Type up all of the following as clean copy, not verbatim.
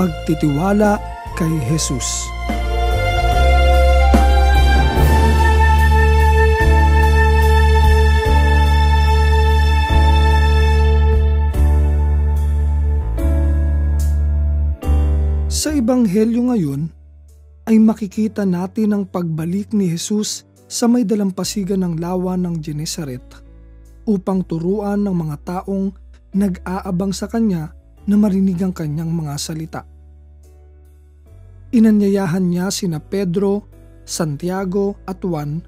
pagtitiwala kay Jesus. Sa Ebanghelyo ngayon ay makikita natin ang pagbalik ni Jesus sa may dalampasigan ng lawa ng Genesaret upang turuan ng mga taong nag-aabang sa kanya na marinig ang kanyang mga salita. Inanyayahan niya sina Pedro, Santiago at Juan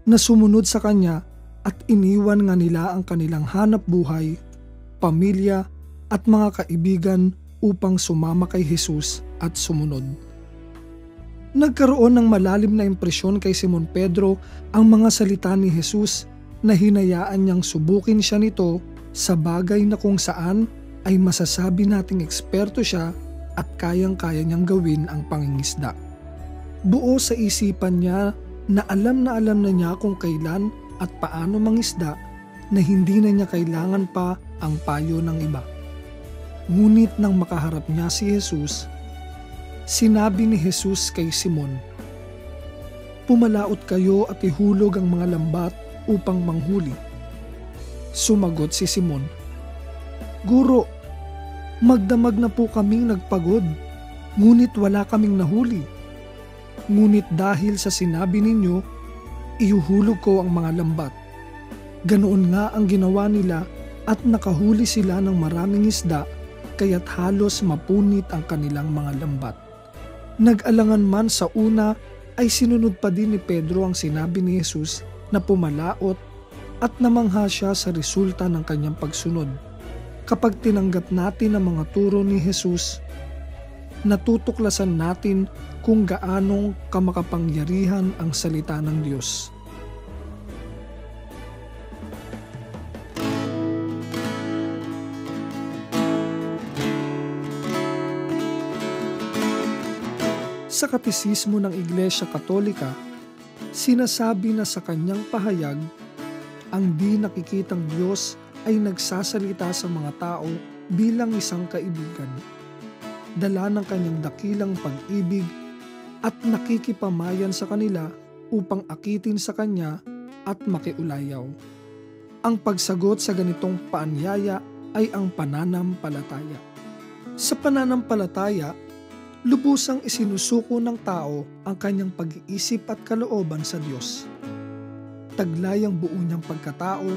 na sumunod sa kanya at iniwan nga nila ang kanilang hanap buhay, pamilya at mga kaibigan upang sumama kay Jesus at sumunod. Nagkaroon ng malalim na impresyon kay Simon Pedro ang mga salita ni Jesus na hinayaan niyang subukin siya nito sa bagay na kung saan ay masasabi nating eksperto siya at kayang-kaya niyang gawin ang pangingisda. Buo sa isipan niya na alam na niya kung kailan at paano mangisda na hindi na niya kailangan pa ang payo ng iba. Ngunit nang makaharap niya si Jesus, sinabi ni Jesus kay Simon, "Pumalaot kayo at ihulog ang mga lambat upang manghuli." Sumagot si Simon, "Guro, magdamag na po kaming nagpagod, ngunit wala kaming nahuli. Ngunit dahil sa sinabi ninyo, ihuhulog ko ang mga lambat." Ganoon nga ang ginawa nila at nakahuli sila ng maraming isda, kaya't halos mapunit ang kanilang mga lambat. Nag-alangan man sa una ay sinunod pa din ni Pedro ang sinabi ni Jesus na pumalaot at namangha siya sa resulta ng kanyang pagsunod. Kapag tinanggap natin ang mga turo ni Jesus, natutuklasan natin kung gaanong kamakapangyarihan ang salita ng Diyos. Sa Katekismo ng Iglesia Katolika, sinasabi na sa kanyang pahayag, ang di nakikitang Diyos ay nagsasalita sa mga tao bilang isang kaibigan. Dala ng kanyang dakilang pag-ibig at nakikipamayan sa kanila upang akitin sa kanya at makiulayaw. Ang pagsagot sa ganitong paanyaya ay ang pananampalataya. Sa pananampalataya, lubusang isinusuko ng tao ang kanyang pag-iisip at kalooban sa Diyos. Taglay ang buo niyang pagkatao,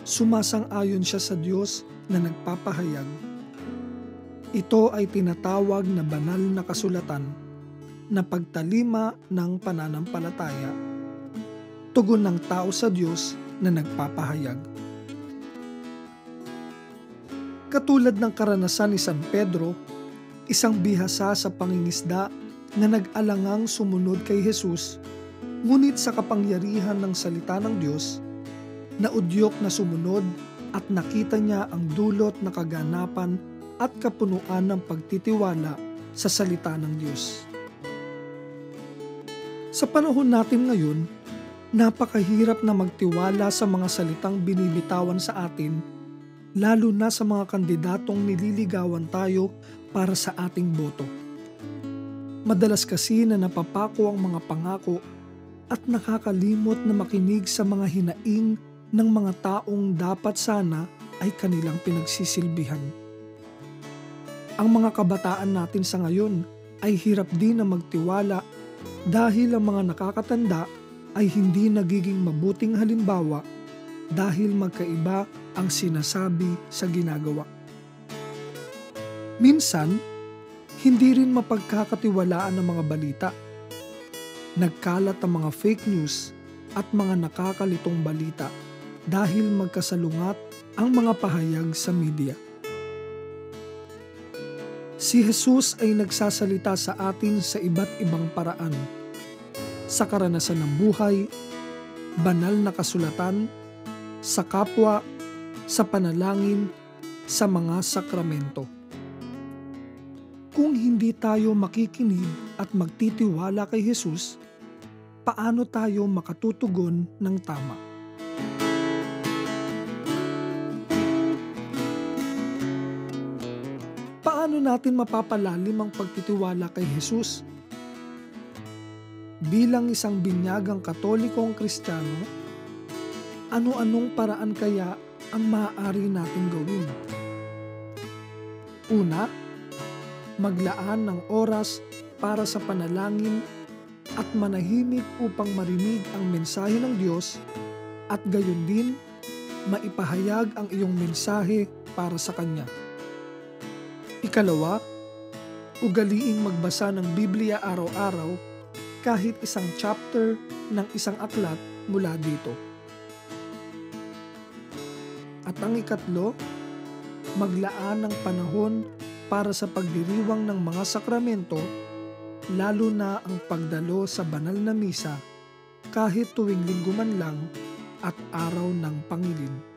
sumasang-ayon siya sa Diyos na nagpapahayag. Ito ay tinatawag na banal na kasulatan na pagtalima ng pananampalataya, tugon ng tao sa Diyos na nagpapahayag. Katulad ng karanasan ni San Pedro, isang bihasa sa pangingisda na nag-alangang sumunod kay Jesus, ngunit sa kapangyarihan ng salita ng Diyos, naudyok na sumunod at nakita niya ang dulot na kaganapan at kapunuan ng pagtitiwala sa salita ng Diyos. Sa panahon natin ngayon, napakahirap na magtiwala sa mga salitang binibitawan sa atin, lalo na sa mga kandidatong nililigawan tayo para sa ating boto. Madalas kasi na napapako ang mga pangako at nakakalimot na makinig sa mga hinaing ng mga taong dapat sana ay kanilang pinagsisilbihan. Ang mga kabataan natin sa ngayon ay hirap din na magtiwala dahil ang mga nakakatanda ay hindi nagiging mabuting halimbawa dahil magkaiba ang sinasabi sa ginagawa. Minsan, hindi rin mapagkakatiwalaan ang mga balita. Nagkalat ang mga fake news at mga nakakalitong balita dahil magkasalungat ang mga pahayag sa media. Si Jesus ay nagsasalita sa atin sa iba't ibang paraan. Sa karanasan ng buhay, banal na kasulatan, sa kapwa, sa panalangin, sa mga sakramento. Kung hindi tayo makikinig at magtitiwala kay Jesus, paano tayo makatutugon ng tama? Paano paano natin mapapalalim ang pagtitiwala kay Jesus? Bilang isang binyagang Katolikong Kristiyano, ano-anong paraan kaya ang maaari natin gawin? Una, maglaan ng oras para sa panalangin at manahimik upang marinig ang mensahe ng Diyos at gayon din maipahayag ang iyong mensahe para sa Kanya. Ikalawa, ugaliing magbasa ng Biblia araw-araw kahit isang chapter ng isang aklat mula dito. At ang ikatlo, maglaan ng panahon para sa pagdiriwang ng mga sakramento, lalo na ang pagdalo sa banal na misa kahit tuwing linggo man lang at araw ng Pangilin.